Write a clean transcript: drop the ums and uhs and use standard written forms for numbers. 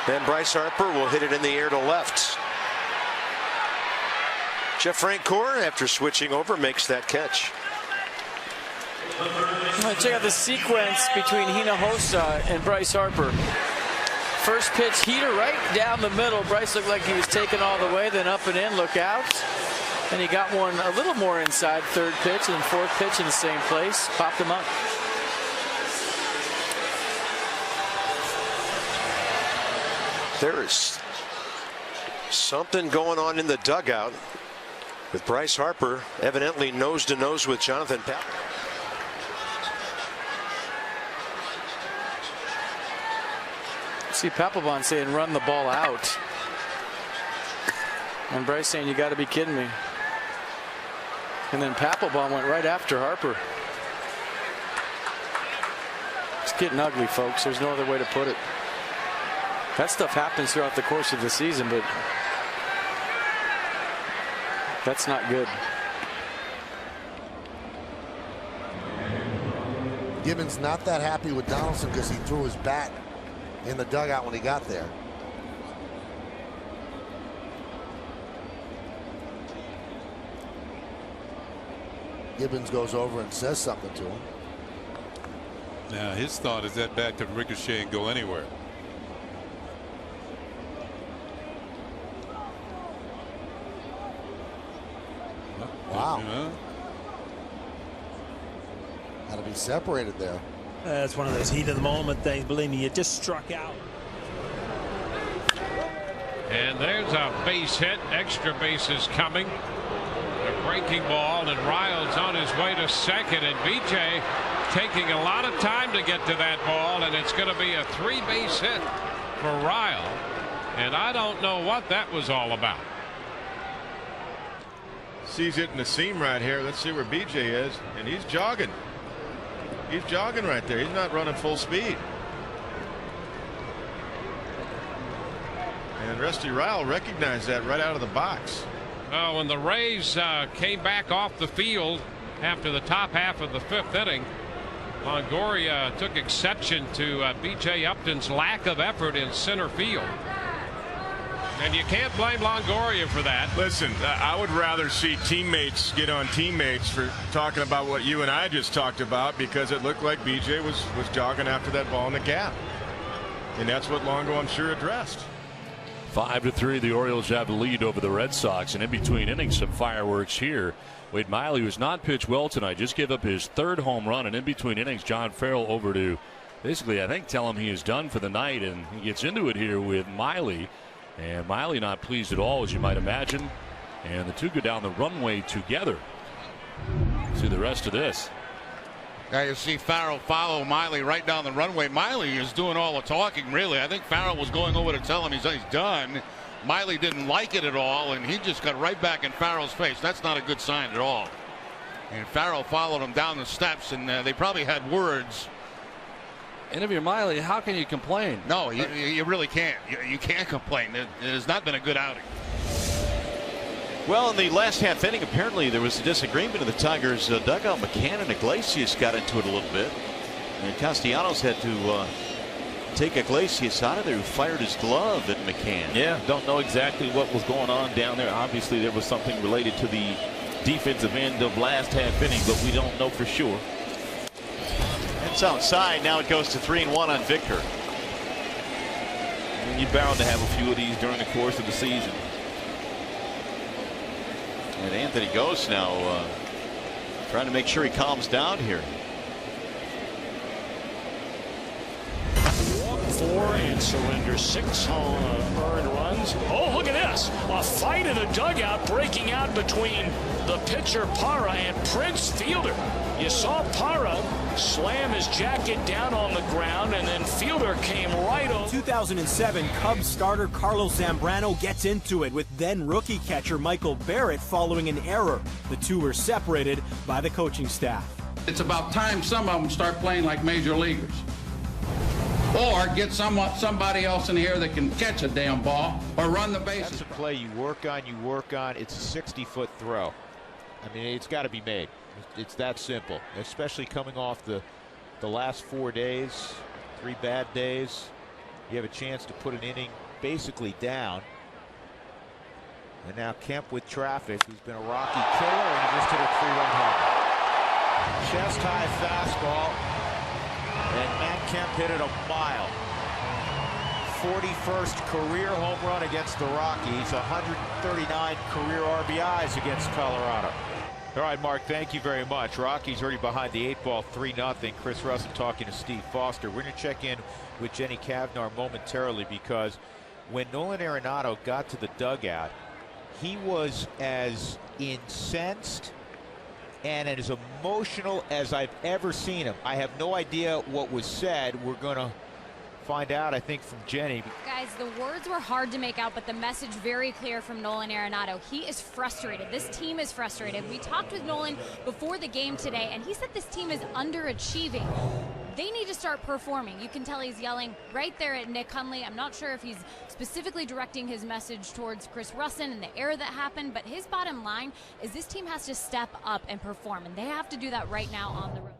Then Bryce Harper will hit it in the air to left. Jeff Francoeur, after switching over, makes that catch. Check out the sequence between Hinojosa and Bryce Harper. First pitch, heater right down the middle. Bryce looked like he was taken all the way, then up and in, look out. And he got one a little more inside, third pitch, and fourth pitch in the same place. Popped him up. There is something going on in the dugout with Bryce Harper evidently nose to nose with Jonathan Papelbon. See Papelbon saying run the ball out. And Bryce saying you got to be kidding me. And then Papelbon went right after Harper. It's getting ugly, folks. There's no other way to put it. That stuff happens throughout the course of the season, but that's not good. Gibbons not that happy with Donaldson because he threw his bat in the dugout when he got there. Gibbons goes over and says something to him. Now his thought is that bat could ricochet and go anywhere. Wow. Got to be separated there. It's one of those heat of the moment things. Believe me, it just struck out. And there's a base hit. Extra bases coming. A breaking ball, and Riles on his way to second, and BJ taking a lot of time to get to that ball, and it's going to be a 3-base hit for Riles, and I don't know what that was all about. Sees it in the seam right here. Let's see where BJ is, and he's jogging. He's jogging right there. He's not running full speed. And Rusty Ryle recognized that right out of the box. Oh, when the Rays came back off the field after the top half of the 5th inning, Longoria took exception to B.J. Upton's lack of effort in center field. And you can't blame Longoria for that. Listen, I would rather see teammates get on teammates for talking about what you and I just talked about, because it looked like BJ was jogging after that ball in the gap. And that's what Longo, I'm sure, addressed. 5-3, the Orioles have the lead over the Red Sox, and in between innings, some fireworks here. Wade Miley, who's not pitched well tonight, just gave up his 3rd home run, and in between innings, John Farrell over to basically, I think, tell him he is done for the night, and he gets into it here with Miley, and Miley not pleased at all, as you might imagine, and the two go down the runway together. See the rest of this. Now you see Farrell follow Miley right down the runway. Miley is doing all the talking, really. I think Farrell was going over to tell him he's done. Miley didn't like it at all, and he just got right back in Farrell's face. That's not a good sign at all. And Farrell followed him down the steps, and they probably had words. Interview Miley, how can you complain? No, you really can't. You can't complain. It has not been a good outing. Well, in the last half inning, apparently there was a disagreement in the Tigers' dugout. McCann and Iglesias got into it a little bit, and Castellanos had to take Iglesias out of there, who fired his glove at McCann. Yeah, don't know exactly what was going on down there. Obviously, there was something related to the defensive end of last half inning, but we don't know for sure. It's outside. Now it goes to 3-1 on Victor. And you're bound to have a few of these during the course of the season. And Anthony Ghost now trying to make sure he calms down here. Walk 4 and surrender 6 earned runs. Oh, look at this. A fight in the dugout breaking out between the pitcher Parra and Prince Fielder. You saw Parra slam his jacket down on the ground, and then Fielder came right on. 2007 Cubs starter Carlos Zambrano gets into it with then rookie catcher Michael Barrett following an error. The two were separated by the coaching staff. It's about time some of them start playing like major leaguers. Or get somebody else in here that can catch a damn ball or run the bases. That's a play you work on. It's a 60-foot throw. I mean, it's got to be made. It's that simple, especially coming off the last 4 days, 3 bad days. you have a chance to put an inning basically down. And now Kemp with traffic, who's been a Rocky killer, and he just hit a 3-run home. Chest high fastball, and Matt Kemp hit it a mile. 41st career home run against the Rockies, 139 career RBIs against Colorado. All right, Mark, thank you very much. Rockies already behind the 8-ball, 3-0. Chris Russell talking to Steve Foster. We're going to check in with Jenny Cavnar momentarily, because when Nolan Arenado got to the dugout, he was as incensed and as emotional as I've ever seen him. I have no idea what was said. We're going to find out, I think, from Jenny. Guys, the words were hard to make out, but the message very clear from Nolan Arenado. He is frustrated. This team is frustrated. We talked with Nolan before the game today, and he said this team is underachieving. They need to start performing. You can tell he's yelling right there at Nick Hundley. I'm not sure if he's specifically directing his message towards Chris Russell and the error that happened, but his bottom line is this team has to step up and perform, and they have to do that right now on the road.